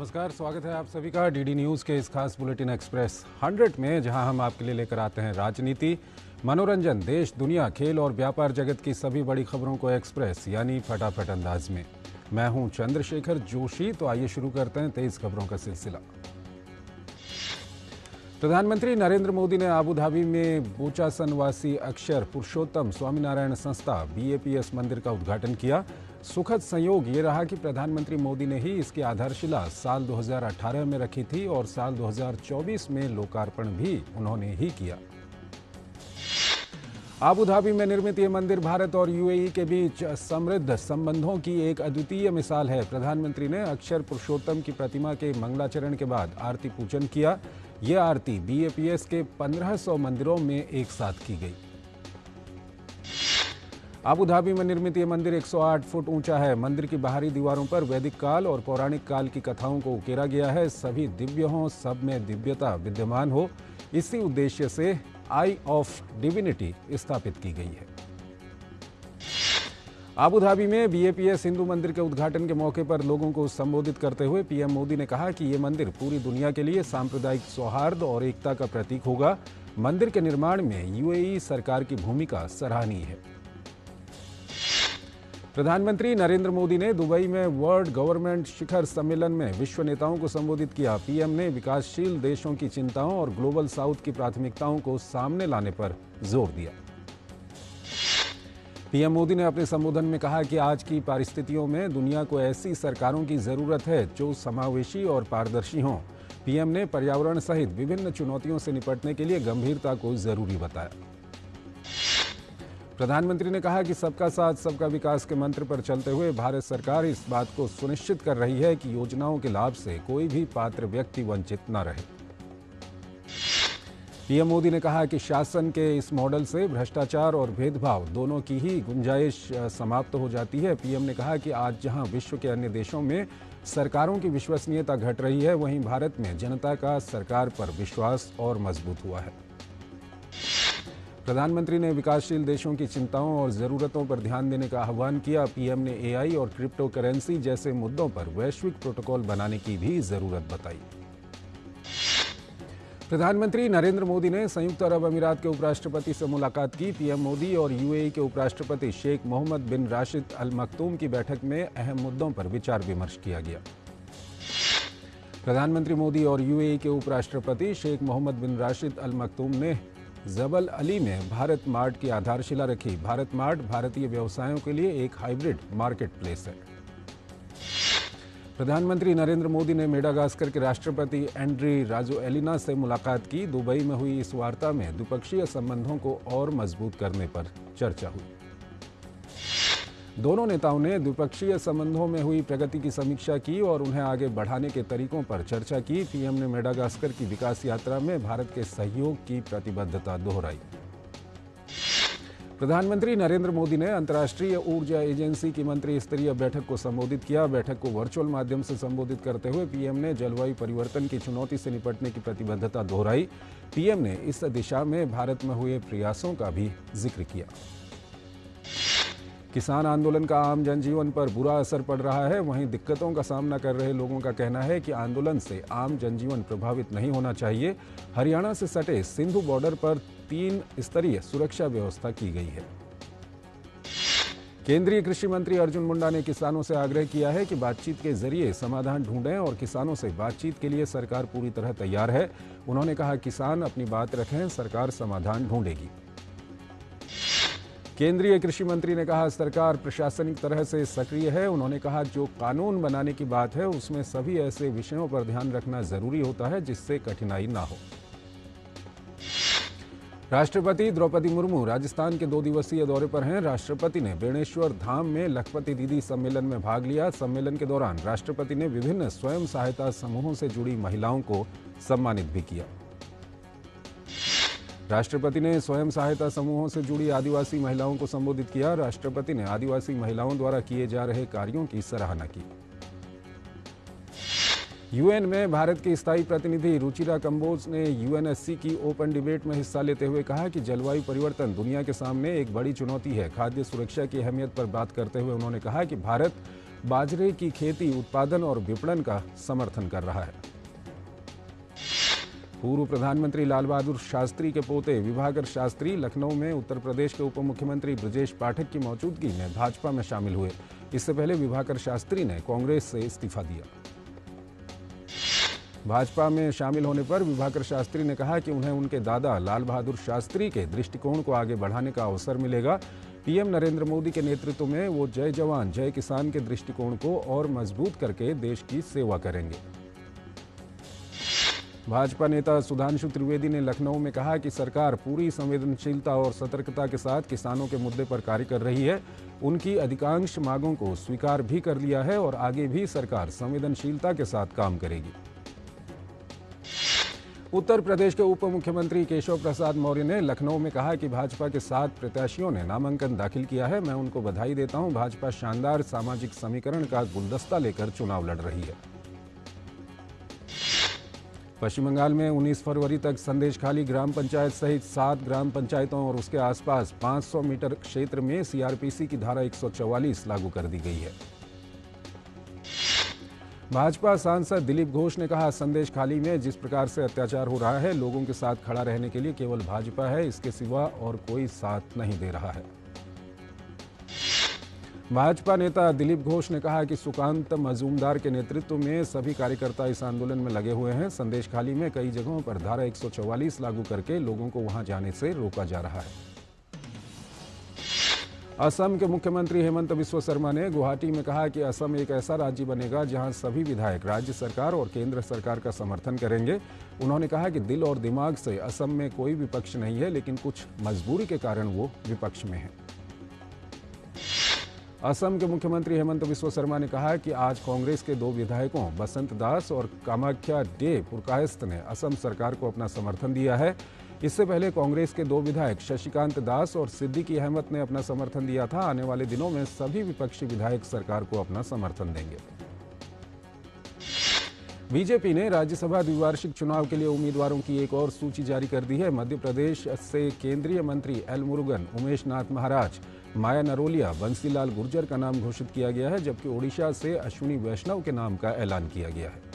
नमस्कार, स्वागत है आप सभी का डीडी न्यूज़ के इस खास बुलेटिन एक्सप्रेस 100 में, जहां हम आपके लिए लेकर आते हैं राजनीति, मनोरंजन, देश, दुनिया, खेल और व्यापार जगत की सभी बड़ी खबरों को एक्सप्रेस यानी फटाफट अंदाज में। मैं हूं चंद्रशेखर जोशी। तो आइए शुरू करते हैं तेज खबरों का सिलसिला। प्रधानमंत्री नरेंद्र मोदी ने आबू धाबी में बोचासनवासी अक्षर पुरुषोत्तम स्वामीनारायण संस्था BAPS मंदिर का उद्घाटन किया। सुखद संयोग ये रहा कि प्रधानमंत्री मोदी ने ही इसकी आधारशिला साल 2018 में रखी थी और साल 2024 में लोकार्पण भी उन्होंने ही किया। आबू धाबी में निर्मित ये मंदिर भारत और UAE के बीच समृद्ध संबंधों की एक अद्वितीय मिसाल है। प्रधानमंत्री ने अक्षर पुरुषोत्तम की प्रतिमा के मंगलाचरण के बाद आरती पूजन किया। ये आरती BAPS के 1500 मंदिरों में एक साथ की गई। आबू धाबी में निर्मित ये मंदिर 108 फुट ऊंचा है। मंदिर की बाहरी दीवारों पर वैदिक काल और पौराणिक काल की कथाओं को उकेरा गया है। सभी दिव्य हों, सब में दिव्यता विद्यमान हो, इसी उद्देश्य से आई ऑफ डिविनिटी स्थापित की गई है। आबू धाबी में BAPS हिंदू मंदिर के उद्घाटन के मौके पर लोगों को संबोधित करते हुए PM मोदी ने कहा कि ये मंदिर पूरी दुनिया के लिए सांप्रदायिक सौहार्द और एकता का प्रतीक होगा। मंदिर के निर्माण में UAE सरकार की भूमिका सराहनीय है। प्रधानमंत्री नरेंद्र मोदी ने दुबई में वर्ल्ड गवर्नमेंट शिखर सम्मेलन में विश्व नेताओं को संबोधित किया। PM ने विकासशील देशों की चिंताओं और ग्लोबल साउथ की प्राथमिकताओं को सामने लाने पर जोर दिया। PM मोदी ने अपने संबोधन में कहा कि आज की परिस्थितियों में दुनिया को ऐसी सरकारों की जरूरत है जो समावेशी और पारदर्शी हों। PM ने पर्यावरण सहित विभिन्न चुनौतियों से निपटने के लिए गंभीरता को जरूरी बताया। प्रधानमंत्री ने कहा कि सबका साथ सबका विकास के मंत्र पर चलते हुए भारत सरकार इस बात को सुनिश्चित कर रही है कि योजनाओं के लाभ से कोई भी पात्र व्यक्ति वंचित न रहे। PM मोदी ने कहा कि शासन के इस मॉडल से भ्रष्टाचार और भेदभाव दोनों की ही गुंजाइश समाप्त हो जाती है। PM ने कहा कि आज जहां विश्व के अन्य देशों में सरकारों की विश्वसनीयता घट रही है, वहीं भारत में जनता का सरकार पर विश्वास और मजबूत हुआ है। प्रधानमंत्री ने विकासशील देशों की चिंताओं और ज़रूरतों पर ध्यान देने का आह्वान किया। PM ने AI और क्रिप्टो करेंसी जैसे मुद्दों पर वैश्विक प्रोटोकॉल बनाने की भी ज़रूरत बताई। प्रधानमंत्री नरेंद्र मोदी ने संयुक्त अरब अमीरात के उपराष्ट्रपति से मुलाकात की। PM मोदी और UAE के उपराष्ट्रपति शेख मोहम्मद बिन राशिद अल मखतूम की बैठक में अहम मुद्दों पर विचार विमर्श किया गया। प्रधानमंत्री मोदी और UAE के उपराष्ट्रपति शेख मोहम्मद बिन राशिद अल मखतूम ने जबल अली में भारत मार्ट की आधारशिला रखी। भारत मार्ट भारतीय व्यवसायों के लिए एक हाइब्रिड मार्केट प्लेस है। प्रधानमंत्री नरेंद्र मोदी ने मेडागास्कर के राष्ट्रपति एंड्री राजोएलिना से मुलाकात की। दुबई में हुई इस वार्ता में द्विपक्षीय संबंधों को और मजबूत करने पर चर्चा हुई। दोनों नेताओं ने द्विपक्षीय संबंधों में हुई प्रगति की समीक्षा की और उन्हें आगे बढ़ाने के तरीकों पर चर्चा की। PM ने मेडागास्कर की विकास यात्रा में भारत के सहयोग की प्रतिबद्धता दोहराई। प्रधानमंत्री नरेंद्र मोदी ने अंतर्राष्ट्रीय ऊर्जा एजेंसी की मंत्री स्तरीय बैठक को संबोधित किया। बैठक को वर्चुअल माध्यम से संबोधित करते हुए PM ने जलवायु परिवर्तन की चुनौती से निपटने की प्रतिबद्धता दोहराई। PM ने इस दिशा में भारत में हुए प्रयासों का भी जिक्र किया। किसान आंदोलन का आम जनजीवन पर बुरा असर पड़ रहा है। वहीं दिक्कतों का सामना कर रहे लोगों का कहना है कि आंदोलन से आम जनजीवन प्रभावित नहीं होना चाहिए। हरियाणा से सटे सिंधु बॉर्डर पर 3 स्तरीय सुरक्षा व्यवस्था की गई है। केंद्रीय कृषि मंत्री अर्जुन मुंडा ने किसानों से आग्रह किया है कि बातचीत के जरिए समाधान ढूंढें और किसानों से बातचीत के लिए सरकार पूरी तरह तैयार है। उन्होंने कहा, किसान अपनी बात रखें, सरकार समाधान ढूंढेगी। केंद्रीय कृषि मंत्री ने कहा, सरकार प्रशासनिक तरह से सक्रिय है। उन्होंने कहा, जो कानून बनाने की बात है उसमें सभी ऐसे विषयों पर ध्यान रखना जरूरी होता है जिससे कठिनाई ना हो। राष्ट्रपति द्रौपदी मुर्मू राजस्थान के 2 दिवसीय दौरे पर हैं। राष्ट्रपति ने बेणेश्वर धाम में लखपति दीदी सम्मेलन में भाग लिया। सम्मेलन के दौरान राष्ट्रपति ने विभिन्न स्वयं सहायता समूहों से जुड़ी महिलाओं को सम्मानित भी किया। राष्ट्रपति ने स्वयं सहायता समूहों से जुड़ी आदिवासी महिलाओं को संबोधित किया। राष्ट्रपति ने आदिवासी महिलाओं द्वारा किए जा रहे कार्यों की सराहना की। UN में भारत की स्थायी प्रतिनिधि रुचिरा कंबोज ने UNSC की ओपन डिबेट में हिस्सा लेते हुए कहा कि जलवायु परिवर्तन दुनिया के सामने एक बड़ी चुनौती है। खाद्य सुरक्षा की अहमियत पर बात करते हुए उन्होंने कहा कि भारत बाजरे की खेती, उत्पादन और विपणन का समर्थन कर रहा है। पूर्व प्रधानमंत्री लाल बहादुर शास्त्री के पोते विभाकर शास्त्री लखनऊ में उत्तर प्रदेश के उप मुख्यमंत्री ब्रजेश पाठक की मौजूदगी में भाजपा में शामिल हुए। इससे पहले विभाकर शास्त्री ने कांग्रेस से इस्तीफा दिया। भाजपा में शामिल होने पर विभाकर शास्त्री ने कहा कि उन्हें उनके दादा लाल बहादुर शास्त्री के दृष्टिकोण को आगे बढ़ाने का अवसर मिलेगा। पीएम नरेंद्र मोदी के नेतृत्व में वो जय जवान जय किसान के दृष्टिकोण को और मजबूत करके देश की सेवा करेंगे। भाजपा नेता सुधांशु त्रिवेदी ने लखनऊ में कहा कि सरकार पूरी संवेदनशीलता और सतर्कता के साथ किसानों के मुद्दे पर कार्य कर रही है। उनकी अधिकांश मांगों को स्वीकार भी कर लिया है और आगे भी सरकार संवेदनशीलता के साथ काम करेगी। उत्तर प्रदेश के उप मुख्यमंत्री केशव प्रसाद मौर्य ने लखनऊ में कहा कि भाजपा के 7 प्रत्याशियों ने नामांकन दाखिल किया है। मैं उनको बधाई देता हूं। भाजपा शानदार सामाजिक समीकरण का गुलदस्ता लेकर चुनाव लड़ रही है। पश्चिम बंगाल में 19 फरवरी तक संदेशखाली ग्राम पंचायत सहित 7 ग्राम पंचायतों और उसके आसपास 500 मीटर क्षेत्र में सीआरपीसी की धारा 144 लागू कर दी गई है। भाजपा सांसद दिलीप घोष ने कहा, संदेशखाली में जिस प्रकार से अत्याचार हो रहा है, लोगों के साथ खड़ा रहने के लिए केवल भाजपा है, इसके सिवा और कोई साथ नहीं दे रहा है। भाजपा नेता दिलीप घोष ने कहा कि सुकांत मजूमदार के नेतृत्व में सभी कार्यकर्ता इस आंदोलन में लगे हुए हैं। संदेशखाली में कई जगहों पर धारा 144 लागू करके लोगों को वहां जाने से रोका जा रहा है। असम के मुख्यमंत्री हेमंत बिस्वा शर्मा ने गुवाहाटी में कहा कि असम एक ऐसा राज्य बनेगा जहां सभी विधायक राज्य सरकार और केंद्र सरकार का समर्थन करेंगे। उन्होंने कहा कि दिल और दिमाग से असम में कोई विपक्ष नहीं है, लेकिन कुछ मजबूरी के कारण वो विपक्ष में है। असम के मुख्यमंत्री हेमंत बिस्वा शर्मा ने कहा कि आज कांग्रेस के 2 विधायकों बसंत दास और कामाख्या डे पुरकायस्थ ने असम सरकार को अपना समर्थन दिया है। इससे पहले कांग्रेस के 2 विधायक शशिकांत दास और सिद्दीकी अहमद ने अपना समर्थन दिया था। आने वाले दिनों में सभी विपक्षी विधायक सरकार को अपना समर्थन देंगे। बीजेपी ने राज्यसभा द्विवार्षिक चुनाव के लिए उम्मीदवारों की एक और सूची जारी कर दी है। मध्य प्रदेश से केंद्रीय मंत्री एल मुरुगन, उमेश नाथ महाराज, माया नरोलिया, बंसीलाल गुर्जर का नाम घोषित किया गया है, जबकि ओडिशा से अश्विनी वैष्णव के नाम का ऐलान किया गया है।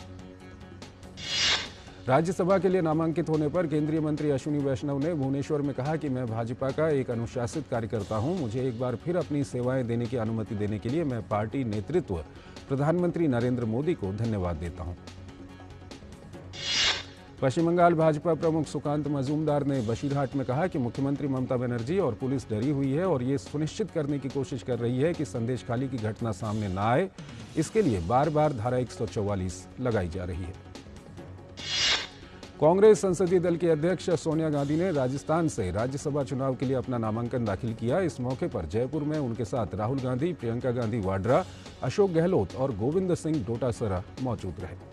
राज्यसभा के लिए नामांकित होने पर केंद्रीय मंत्री अश्विनी वैष्णव ने भुवनेश्वर में कहा कि मैं भाजपा का एक अनुशासित कार्यकर्ता हूं। मुझे एक बार फिर अपनी सेवाएं देने की अनुमति देने के लिए मैं पार्टी नेतृत्व, प्रधानमंत्री नरेंद्र मोदी को धन्यवाद देता हूं। पश्चिम बंगाल भाजपा प्रमुख सुकांत मजूमदार ने बशीरहाट में कहा कि मुख्यमंत्री ममता बनर्जी और पुलिस डरी हुई है और ये सुनिश्चित करने की कोशिश कर रही है कि संदेशखाली की घटना सामने न आए। इसके लिए बार बार धारा 144 लगाई जा रही है। कांग्रेस संसदीय दल की अध्यक्ष सोनिया गांधी ने राजस्थान से राज्यसभा चुनाव के लिए अपना नामांकन दाखिल किया। इस मौके पर जयपुर में उनके साथ राहुल गांधी, प्रियंका गांधी वाड्रा, अशोक गहलोत और गोविंद सिंह डोटासरा मौजूद रहे।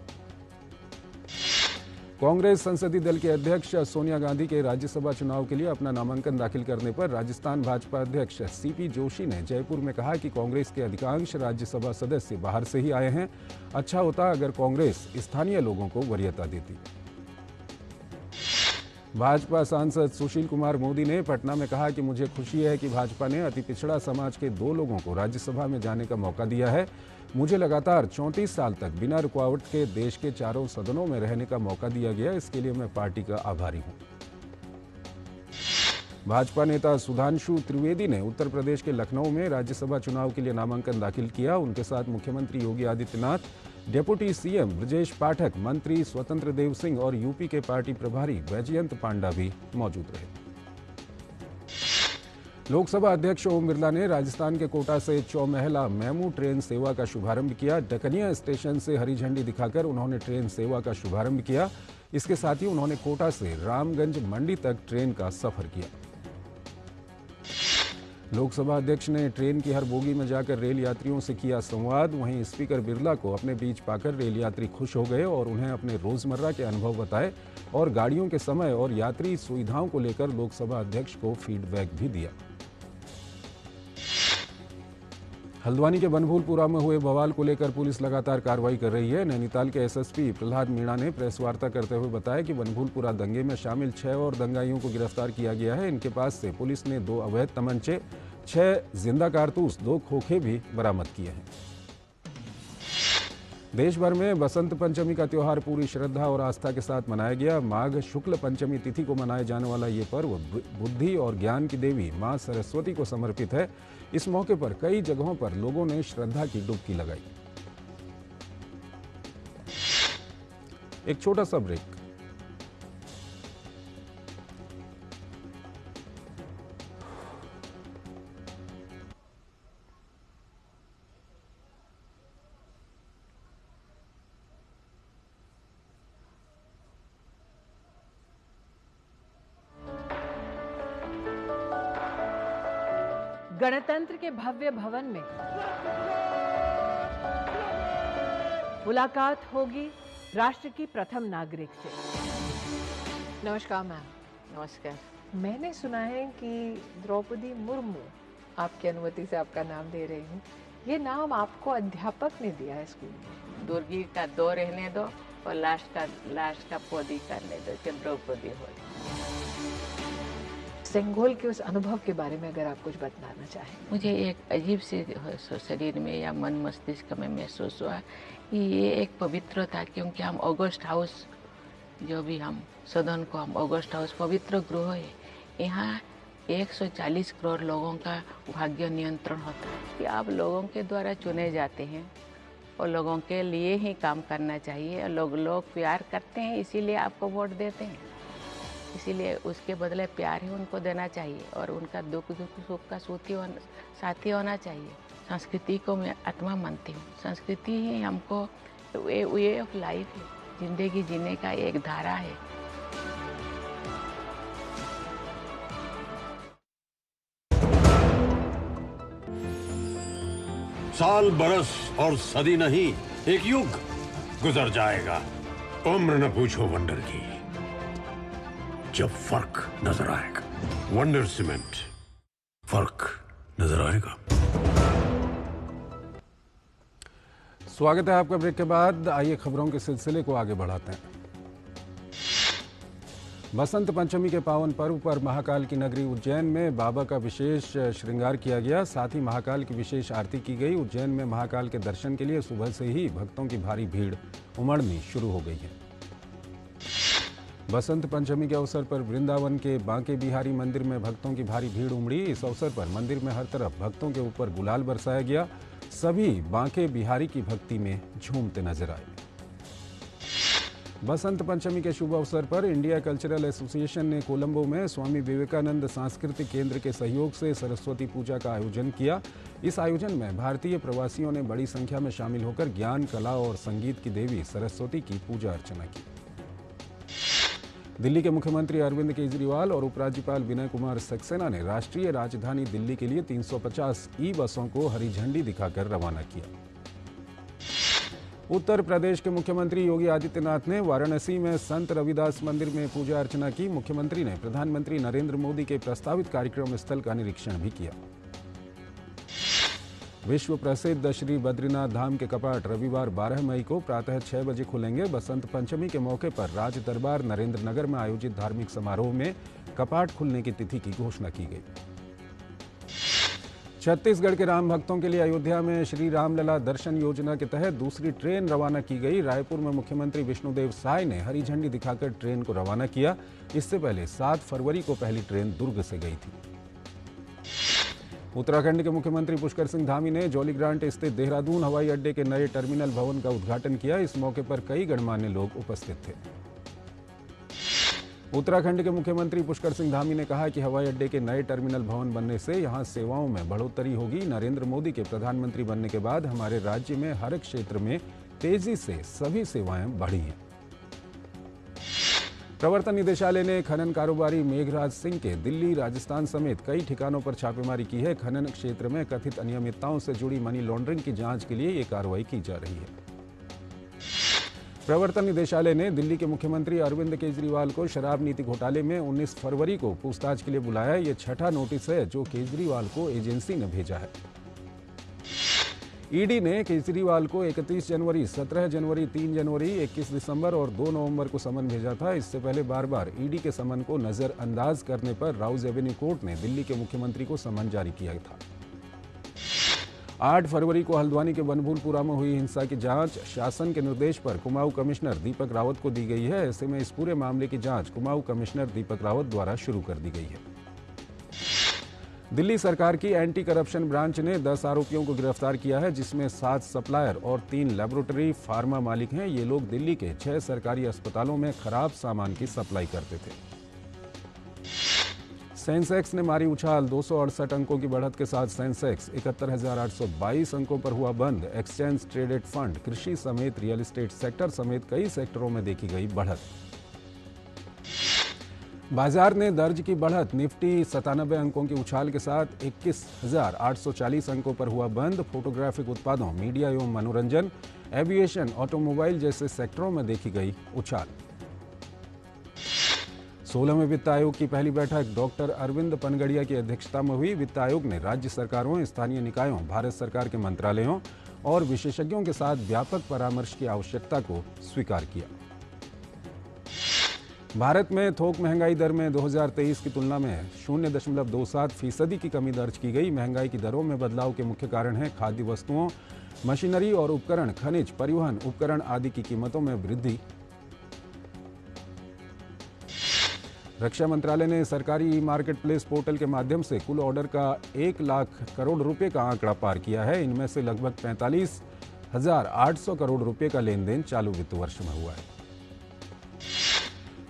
कांग्रेस संसदीय दल के अध्यक्ष सोनिया गांधी के राज्यसभा चुनाव के लिए अपना नामांकन दाखिल करने पर राजस्थान भाजपा अध्यक्ष सीपी जोशी ने जयपुर में कहा कि कांग्रेस के अधिकांश राज्यसभा सदस्य बाहर से ही आए हैं। अच्छा होता अगर कांग्रेस स्थानीय लोगों को वरीयता देती। भाजपा सांसद सुशील कुमार मोदी ने पटना में कहा कि मुझे खुशी है कि भाजपा ने अति पिछड़ा समाज के 2 लोगों को राज्यसभा में जाने का मौका दिया है। मुझे लगातार 34 साल तक बिना रुकावट के देश के चारों सदनों में रहने का मौका दिया गया। इसके लिए मैं पार्टी का आभारी हूं। भाजपा नेता सुधांशु त्रिवेदी ने उत्तर प्रदेश के लखनऊ में राज्यसभा चुनाव के लिए नामांकन दाखिल किया। उनके साथ मुख्यमंत्री योगी आदित्यनाथ, डिप्टी सीएम ब्रजेश पाठक, मंत्री स्वतंत्र देव सिंह और यूपी के पार्टी प्रभारी वैजयंत पांडा भी मौजूद रहे। लोकसभा अध्यक्ष ओम बिरला ने राजस्थान के कोटा से चौमहला मेमू ट्रेन सेवा का शुभारंभ किया। डकनिया स्टेशन से हरी झंडी दिखाकर उन्होंने ट्रेन सेवा का शुभारंभ किया। इसके साथ ही उन्होंने कोटा से रामगंज मंडी तक ट्रेन का सफर किया। लोकसभा अध्यक्ष ने ट्रेन की हर बोगी में जाकर रेल यात्रियों से किया संवाद। वहीं स्पीकर बिरला को अपने बीच पाकर रेल यात्री खुश हो गए और उन्हें अपने रोजमर्रा के अनुभव बताए और गाड़ियों के समय और यात्री सुविधाओं को लेकर लोकसभा अध्यक्ष को फीडबैक भी दिया। हल्द्वानी के बनभूलपुरा में हुए बवाल को लेकर पुलिस लगातार कार्रवाई कर रही है। नैनीताल के एसएसपी प्रहलाद मीणा ने प्रेस वार्ता करते हुए बताया कि बनभूलपुरा दंगे में शामिल 6 और दंगाइयों को गिरफ्तार किया गया है। इनके पास से पुलिस ने 2 अवैध तमंचे, 6 जिंदा कारतूस, 2 खोखे भी बरामद किए हैं। देश भर में बसंत पंचमी का त्योहार पूरी श्रद्धा और आस्था के साथ मनाया गया। माघ शुक्ल पंचमी तिथि को मनाए जाने वाला ये पर्व बुद्धि और ज्ञान की देवी मां सरस्वती को समर्पित है। इस मौके पर कई जगहों पर लोगों ने श्रद्धा की डुबकी लगाई। एक छोटा सा ब्रेक। गणतंत्र के भव्य भवन में मुलाकात होगी राष्ट्र की प्रथम नागरिक से। नमस्कार मैम। नमस्कार। मैंने सुना है कि द्रौपदी मुर्मू, आपकी अनुमति से आपका नाम दे रही हूँ, ये नाम आपको अध्यापक ने दिया है स्कूल में। दुर्गी का दो रहने दो और लास्ट का पोदी करने दो कि द्रौपदी हो। सेंगोल के उस अनुभव के बारे में अगर आप कुछ बताना चाहें। मुझे एक अजीब सी शरीर में या मन मस्तिष्क में महसूस हुआ कि ये एक पवित्र था, क्योंकि हम ऑगस्ट हाउस, जो भी हम सदन को हम ऑगस्ट हाउस पवित्र गृह है, यहाँ 140 करोड़ लोगों का भाग्य नियंत्रण होता है कि आप लोगों के द्वारा चुने जाते हैं और लोगों के लिए ही काम करना चाहिए। लोग प्यार करते हैं, इसीलिए आपको वोट देते हैं, इसीलिए उसके बदले प्यार ही उनको देना चाहिए और उनका दुख सुख का साथी होना चाहिए। संस्कृति को मैं आत्मा मानती हूँ। संस्कृति ही हमको वे ऑफ लाइफ है, जिंदगी जीने का एक धारा है। साल बरस और सदी नहीं, एक युग गुजर जाएगा। उम्र न पूछो वंडर की, जब फर्क नजर आएगा। वंडर सीमेंट, फर्क नजर आएगा। स्वागत है आपका ब्रेक के बाद। आइए खबरों के सिलसिले को आगे बढ़ाते हैं। बसंत पंचमी के पावन पर्व पर महाकाल की नगरी उज्जैन में बाबा का विशेष श्रृंगार किया गया। साथ ही महाकाल की विशेष आरती की गई। उज्जैन में महाकाल के दर्शन के लिए सुबह से ही भक्तों की भारी भीड़ उमड़नी शुरू हो गई है। बसंत पंचमी के अवसर पर वृंदावन के बांके बिहारी मंदिर में भक्तों की भारी भीड़ उमड़ी। इस अवसर पर मंदिर में हर तरफ भक्तों के ऊपर गुलाल बरसाया गया। सभी बांके बिहारी की भक्ति में झूमते नजर आए। बसंत पंचमी के शुभ अवसर पर इंडिया कल्चरल एसोसिएशन ने कोलंबो में स्वामी विवेकानंद सांस्कृतिक केंद्र के सहयोग से सरस्वती पूजा का आयोजन किया। इस आयोजन में भारतीय प्रवासियों ने बड़ी संख्या में शामिल होकर ज्ञान, कला और संगीत की देवी सरस्वती की पूजा अर्चना की। दिल्ली के मुख्यमंत्री अरविंद केजरीवाल और उपराज्यपाल विनय कुमार सक्सेना ने राष्ट्रीय राजधानी दिल्ली के लिए 350 ई बसों को हरी झंडी दिखाकर रवाना किया। उत्तर प्रदेश के मुख्यमंत्री योगी आदित्यनाथ ने वाराणसी में संत रविदास मंदिर में पूजा अर्चना की। मुख्यमंत्री ने प्रधानमंत्री नरेंद्र मोदी के प्रस्तावित कार्यक्रम स्थल का निरीक्षण भी किया। विश्व प्रसिद्ध श्री बद्रीनाथ धाम के कपाट रविवार 12 मई को प्रातः 6 बजे खुलेंगे। बसंत पंचमी के मौके पर राज दरबार नरेंद्र नगर में आयोजित धार्मिक समारोह में कपाट खुलने की तिथि की घोषणा की गई। छत्तीसगढ़ के राम भक्तों के लिए अयोध्या में श्री रामलला दर्शन योजना के तहत दूसरी ट्रेन रवाना की गई। रायपुर में मुख्यमंत्री विष्णुदेव साय ने हरी झंडी दिखाकर ट्रेन को रवाना किया। इससे पहले 7 फरवरी को पहली ट्रेन दुर्ग से गई थी। उत्तराखंड के मुख्यमंत्री पुष्कर सिंह धामी ने जौलीग्रांट स्थित देहरादून हवाई अड्डे के नए टर्मिनल भवन का उद्घाटन किया। इस मौके पर कई गणमान्य लोग उपस्थित थे। उत्तराखंड के मुख्यमंत्री पुष्कर सिंह धामी ने कहा कि हवाई अड्डे के नए टर्मिनल भवन बनने से यहां सेवाओं में बढ़ोतरी होगी। नरेंद्र मोदी के प्रधानमंत्री बनने के बाद हमारे राज्य में हर क्षेत्र में तेजी से सभी सेवाएं बढ़ी हैं। प्रवर्तन निदेशालय ने खनन कारोबारी मेघराज सिंह के दिल्ली, राजस्थान समेत कई ठिकानों पर छापेमारी की है। खनन क्षेत्र में कथित अनियमितताओं से जुड़ी मनी लॉन्ड्रिंग की जांच के लिए ये कार्रवाई की जा रही है। प्रवर्तन निदेशालय ने दिल्ली के मुख्यमंत्री अरविंद केजरीवाल को शराब नीति घोटाले में 19 फरवरी को पूछताछ के लिए बुलाया। ये 6ठा नोटिस है जो केजरीवाल को एजेंसी ने भेजा है। ईडी ने केजरीवाल को 31 जनवरी, 17 जनवरी, 3 जनवरी, 21 दिसंबर और 2 नवंबर को समन भेजा था। इससे पहले बार बार ईडी के समन को नजरअंदाज करने पर राउज एवेन्यू कोर्ट ने दिल्ली के मुख्यमंत्री को समन जारी किया था। 8 फरवरी को हल्द्वानी के बनभूलपुरा में हुई हिंसा की जांच शासन के निर्देश पर कुमाऊं कमिश्नर दीपक रावत को दी गई है। ऐसे में इस पूरे मामले की जांच कुमाऊं कमिश्नर दीपक रावत द्वारा शुरू कर दी गई है। दिल्ली सरकार की एंटी करप्शन ब्रांच ने 10 आरोपियों को गिरफ्तार किया है, जिसमें 7 सप्लायर और 3 लेबोरेटरी फार्मा मालिक हैं। ये लोग दिल्ली के 6 सरकारी अस्पतालों में खराब सामान की सप्लाई करते थे। सेंसेक्स ने मारी उछाल, 268 अंकों की बढ़त के साथ सेंसेक्स 71,822 अंकों पर हुआ बंद। एक्सचेंज ट्रेडेड फंड, कृषि समेत रियल एस्टेट सेक्टर समेत कई सेक्टरों में देखी गई बढ़त। बाजार ने दर्ज की बढ़त, निफ्टी 97 अंकों की उछाल के साथ 21,840 अंकों पर हुआ बंद। फोटोग्राफिक उत्पादों, मीडिया एवं मनोरंजन, एविएशन, ऑटोमोबाइल जैसे सेक्टरों में देखी गई उछाल। 16वें वित्त आयोग की पहली बैठक डॉक्टर अरविंद पनगड़िया की अध्यक्षता में हुई। वित्त आयोग ने राज्य सरकारों, स्थानीय निकायों, भारत सरकार के मंत्रालयों और विशेषज्ञों के साथ व्यापक परामर्श की आवश्यकता को स्वीकार किया। भारत में थोक महंगाई दर में 2023 की तुलना में 0.27% की कमी दर्ज की गई। महंगाई की दरों में बदलाव के मुख्य कारण हैं खाद्य वस्तुओं, मशीनरी और उपकरण, खनिज, परिवहन उपकरण आदि की कीमतों में वृद्धि। रक्षा मंत्रालय ने सरकारी मार्केट प्लेस पोर्टल के माध्यम से कुल ऑर्डर का 1 लाख करोड़ रुपए का आंकड़ा पार किया है। इनमें से लगभग 45,800 करोड़ रुपए का लेन देन चालू वित्त वर्ष में हुआ है।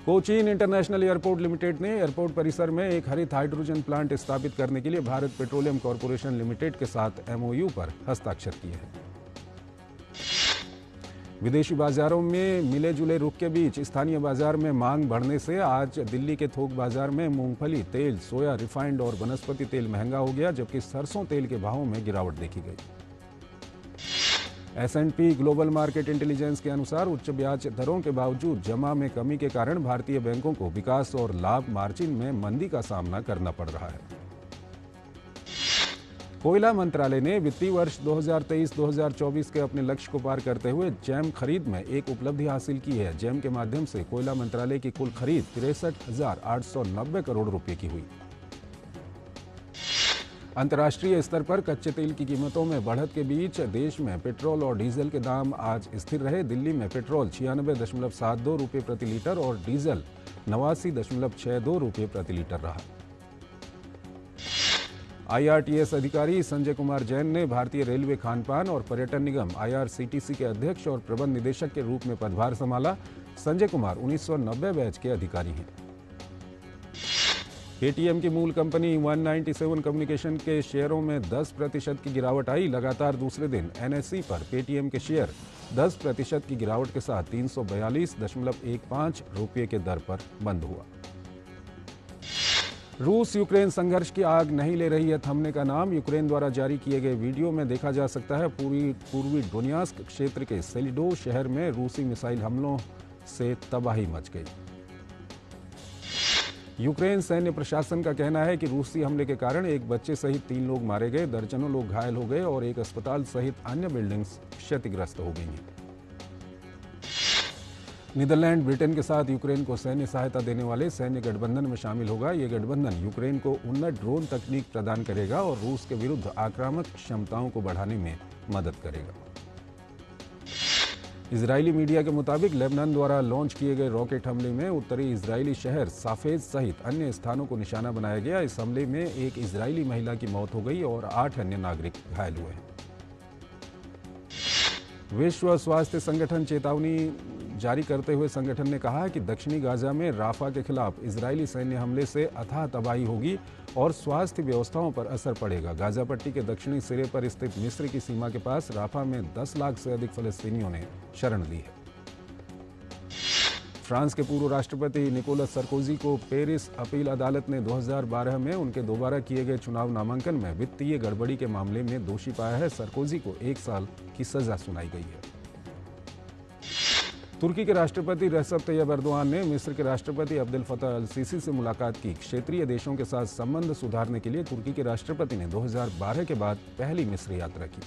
कोचीन इंटरनेशनल एयरपोर्ट लिमिटेड ने एयरपोर्ट परिसर में एक हरित हाइड्रोजन प्लांट स्थापित करने के लिए भारत पेट्रोलियम कॉर्पोरेशन लिमिटेड के साथ MOU पर हस्ताक्षर किए हैं। विदेशी बाजारों में मिले जुले रुख के बीच स्थानीय बाजार में मांग बढ़ने से आज दिल्ली के थोक बाजार में मूंगफली, तेल, सोया, रिफाइंड और वनस्पति तेल महंगा हो गया, जबकि सरसों तेल के भावों में गिरावट देखी गई। S&P ग्लोबल मार्केट इंटेलिजेंस के अनुसार उच्च ब्याज दरों के बावजूद जमा में कमी के कारण भारतीय बैंकों को विकास और लाभ मार्जिन में मंदी का सामना करना पड़ रहा है। कोयला मंत्रालय ने वित्तीय वर्ष 2023-2024 के अपने लक्ष्य को पार करते हुए जैम खरीद में एक उपलब्धि हासिल की है। जैम के माध्यम से कोयला मंत्रालय की कुल खरीद 63,890 करोड़ रुपए की हुई। अंतर्राष्ट्रीय स्तर पर कच्चे तेल की कीमतों में बढ़त के बीच देश में पेट्रोल और डीजल के दाम आज स्थिर रहे। दिल्ली में पेट्रोल 96.72 रुपये प्रति लीटर और डीजल 89.62 रुपये प्रति लीटर रहा। IRTS अधिकारी संजय कुमार जैन ने भारतीय रेलवे खानपान और पर्यटन निगम IRCTC के अध्यक्ष और प्रबंध निदेशक के रूप में पदभार संभाला। संजय कुमार 1990 बैच के अधिकारी हैं। पेटीएम की मूल कंपनी 197 कम्युनिकेशन के शेयरों में 10% की गिरावट आई। लगातार दूसरे दिन NSE पर पेटीएम के शेयर 10% की गिरावट के साथ 342.15 रुपये के दर पर बंद हुआ। रूस यूक्रेन संघर्ष की आग नहीं ले रही है थमने का नाम। यूक्रेन द्वारा जारी किए गए वीडियो में देखा जा सकता है पूर्वी डोनियास्क क्षेत्र के सेलिडो शहर में रूसी मिसाइल हमलों से तबाही मच गई। यूक्रेन सैन्य प्रशासन का कहना है कि रूसी हमले के कारण एक बच्चे सहित 3 लोग मारे गए, दर्जनों लोग घायल हो गए और एक अस्पताल सहित अन्य बिल्डिंग्स क्षतिग्रस्त हो गई हैं। नीदरलैंड ब्रिटेन के साथ यूक्रेन को सैन्य सहायता देने वाले सैन्य गठबंधन में शामिल होगा। ये गठबंधन यूक्रेन को उन्नत ड्रोन तकनीक प्रदान करेगा और रूस के विरुद्ध आक्रामक क्षमताओं को बढ़ाने में मदद करेगा। इजरायली मीडिया के मुताबिक लेबनान द्वारा लॉन्च किए गए रॉकेट हमले में उत्तरी इजरायली शहर साफेज सहित अन्य स्थानों को निशाना बनाया गया। इस हमले में एक इजरायली महिला की मौत हो गई और 8 अन्य नागरिक घायल हुए हैं। विश्व स्वास्थ्य संगठन चेतावनी जारी करते हुए संगठन ने कहा है कि दक्षिणी गाजा में राफा के खिलाफ इजरायली सैन्य हमले से अथाह तबाही होगी और स्वास्थ्य व्यवस्थाओं पर असर पड़ेगा। गाजा पट्टी के दक्षिणी सिरे पर स्थित मिस्र की सीमा के पास राफा में 10 लाख से अधिक फलस्तीनियों ने शरण ली है। फ्रांस के पूर्व राष्ट्रपति निकोलस सरकोजी को पेरिस अपील अदालत ने 2012 में उनके दोबारा किए गए चुनाव नामांकन में वित्तीय गड़बड़ी के मामले में दोषी पाया है। सरकोजी को 1 साल की सजा सुनाई गई है। तुर्की के राष्ट्रपति रेसेप तैयब एर्दोआन ने मिस्र के राष्ट्रपति अब्देल फतह अल सीसी से मुलाकात की। क्षेत्रीय देशों के साथ संबंध सुधारने के लिए तुर्की के राष्ट्रपति ने 2012 के बाद पहली मिस्र यात्रा की।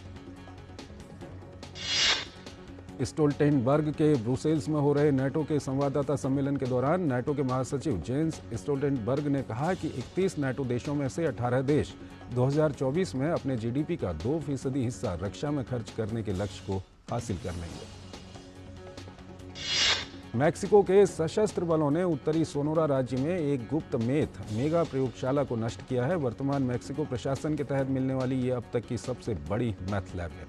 स्टोल्टेनबर्ग के ब्रुसेल्स में हो रहे नाटो के संवाददाता सम्मेलन के दौरान नाटो के महासचिव जेंस स्टोल्टेनबर्ग ने कहा कि 31 नाटो देशों में से 18 देश 2024 में अपने जीडीपी का 2% हिस्सा रक्षा में खर्च करने के लक्ष्य को हासिल कर लेंगे। मैक्सिको के सशस्त्र बलों ने उत्तरी सोनोरा राज्य में एक गुप्त मेथ मेगा प्रयोगशाला को नष्ट किया है। वर्तमान मैक्सिको प्रशासन के तहत मिलने वाली ये अब तक की सबसे बड़ी मैथ लैब है।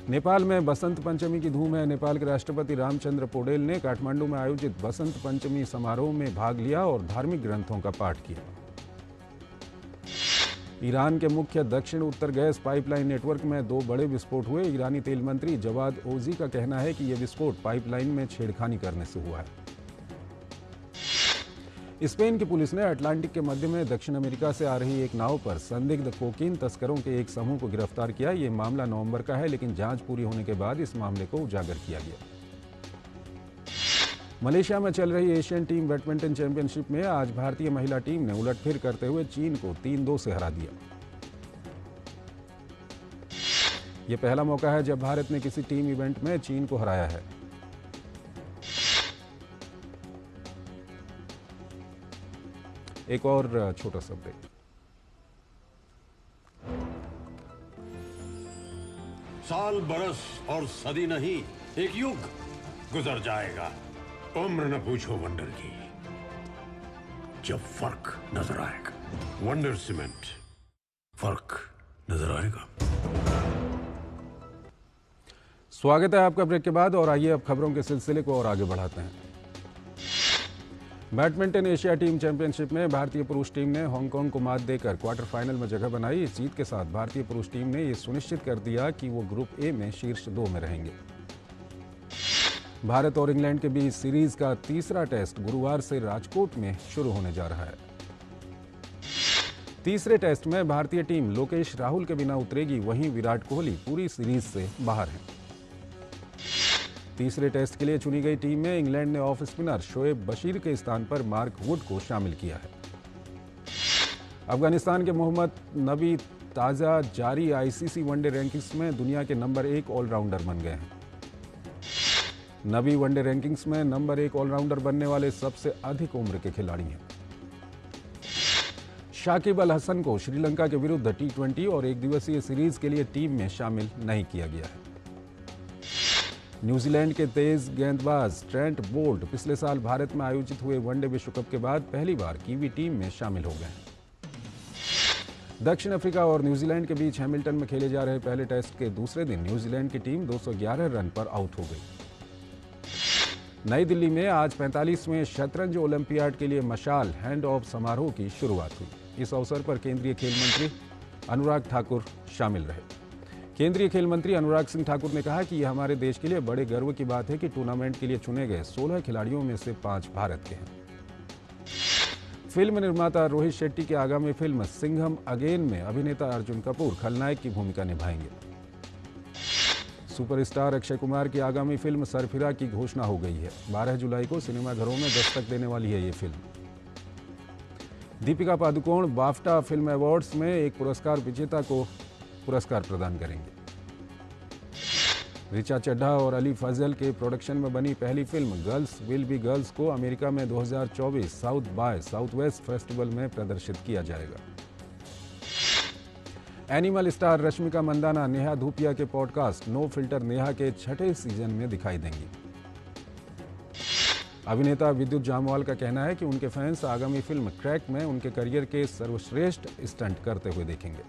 नेपाल में बसंत पंचमी की धूम है। नेपाल के राष्ट्रपति रामचंद्र पौडेल ने काठमांडू में आयोजित बसंत पंचमी समारोह में भाग लिया और धार्मिक ग्रंथों का पाठ किया। ईरान के मुख्य दक्षिण उत्तर गैस पाइपलाइन नेटवर्क में 2 बड़े विस्फोट हुए। ईरानी तेल मंत्री जवाद ओजी का कहना है कि यह विस्फोट पाइपलाइन में छेड़खानी करने से हुआ है। स्पेन की पुलिस ने अटलांटिक के मध्य में दक्षिण अमेरिका से आ रही एक नाव पर संदिग्ध कोकीन तस्करों के एक समूह को गिरफ्तार किया। ये मामला नवंबर का है, लेकिन जांच पूरी होने के बाद इस मामले को उजागर किया गया। मलेशिया में चल रही एशियन टीम बैडमिंटन चैंपियनशिप में आज भारतीय महिला टीम ने उलटफेर करते हुए चीन को 3-2 से हरा दिया। यह पहला मौका है जब भारत ने किसी टीम इवेंट में चीन को हराया है। एक और छोटा सा ब्रेक। साल बरस और सदी नहीं, एक युग गुजर जाएगा। उम्र न पूछो वंडर की, जब फर्क नजर आएगा। वंडर सीमेंट, फर्क नजर आएगा। स्वागत है आपका ब्रेक के बाद, और आइए अब खबरों के सिलसिले को और आगे बढ़ाते हैं। बैडमिंटन एशिया टीम चैंपियनशिप में भारतीय पुरुष टीम ने हांगकांग को मात देकर क्वार्टर फाइनल में जगह बनाई। इस जीत के साथ भारतीय पुरुष टीम ने यह सुनिश्चित कर दिया कि वो ग्रुप ए में शीर्ष 2 में रहेंगे। भारत और इंग्लैंड के बीच सीरीज का तीसरा टेस्ट गुरुवार से राजकोट में शुरू होने जा रहा है। तीसरे टेस्ट में भारतीय टीम लोकेश राहुल के बिना उतरेगी, वहीं विराट कोहली पूरी सीरीज से बाहर हैं। तीसरे टेस्ट के लिए चुनी गई टीम में इंग्लैंड ने ऑफ स्पिनर शोएब बशीर के स्थान पर मार्क वुड को शामिल किया है। अफगानिस्तान के मोहम्मद नबी ताज़ा जारी आईसीसी वनडे रैंकिंग्स में दुनिया के नंबर 1 ऑलराउंडर बन गए हैं। नबी वनडे रैंकिंग्स में नंबर 1 ऑलराउंडर बनने वाले सबसे अधिक उम्र के खिलाड़ी हैं। शाकिब अल हसन को श्रीलंका के विरुद्ध T20 और एक दिवसीय सीरीज के लिए टीम में शामिल नहीं किया गया है। न्यूजीलैंड के तेज गेंदबाज ट्रेंट बोल्ट पिछले साल भारत में आयोजित हुए वनडे विश्व कप के बाद पहली बार कीवी टीम में शामिल हो गए हैं। दक्षिण अफ्रीका और न्यूजीलैंड के बीच हैमिल्टन में खेले जा रहे पहले टेस्ट के दूसरे दिन न्यूजीलैंड की टीम 211 रन पर आउट हो गई। नई दिल्ली में आज 45वें शतरंज ओलंपियाड के लिए मशाल हैंड ऑफ समारोह की शुरुआत हुई। इस अवसर पर केंद्रीय खेल मंत्री अनुराग ठाकुर शामिल रहे। केंद्रीय खेल मंत्री अनुराग सिंह ठाकुर ने कहा कि यह हमारे देश के लिए बड़े गर्व की बात है कि टूर्नामेंट के लिए चुने गए 16 खिलाड़ियों में से 5 भारत के हैं। फिल्म निर्माता रोहित शेट्टी की आगामी फिल्म सिंघम अगेन में अभिनेता अर्जुन कपूर खलनायक की भूमिका निभाएंगे। सुपरस्टार अक्षय कुमार की आगामी फिल्म सरफिरा की घोषणा हो गई है। 12 जुलाई को सिनेमाघरों में दस्तक देने वाली है ये film. Deepika Padukone BAFTA film awards में एक पुरस्कार विजेता को पुरस्कार प्रदान करेंगे। ऋचा चड्ढा और अली फजल के प्रोडक्शन में बनी पहली film girls will be girls को अमेरिका में 2024 साउथ बाय साउथवेस्ट फेस्टिवल में प्रदर्शित किया जाएगा। एनिमल स्टार रश्मिका मंदाना नेहा धूपिया के पॉडकास्ट नो फिल्टर नेहा के 6ठे सीजन में दिखाई देंगी। अभिनेता विद्युत जामवाल का कहना है कि उनके फैंस आगामी फिल्म क्रैक में उनके करियर के सर्वश्रेष्ठ स्टंट करते हुए देखेंगे।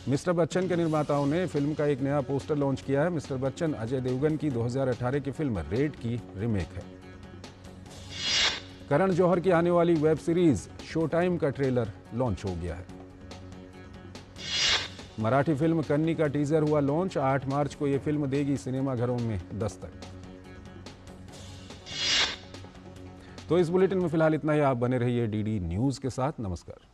मिस्टर बच्चन के निर्माताओं ने फिल्म का एक नया पोस्टर लॉन्च किया है। मिस्टर बच्चन अजय देवगन की 2018 की फिल्म रेड की रिमेक है। करण जौहर की आने वाली वेब सीरीज शो टाइम का ट्रेलर लॉन्च हो गया है। मराठी फिल्म कन्नी का टीजर हुआ लॉन्च। 8 मार्च को यह फिल्म देगी सिनेमाघरों में दस्तक। तो इस बुलेटिन में फिलहाल इतना ही। आप बने रहिए डीडी न्यूज के साथ। नमस्कार।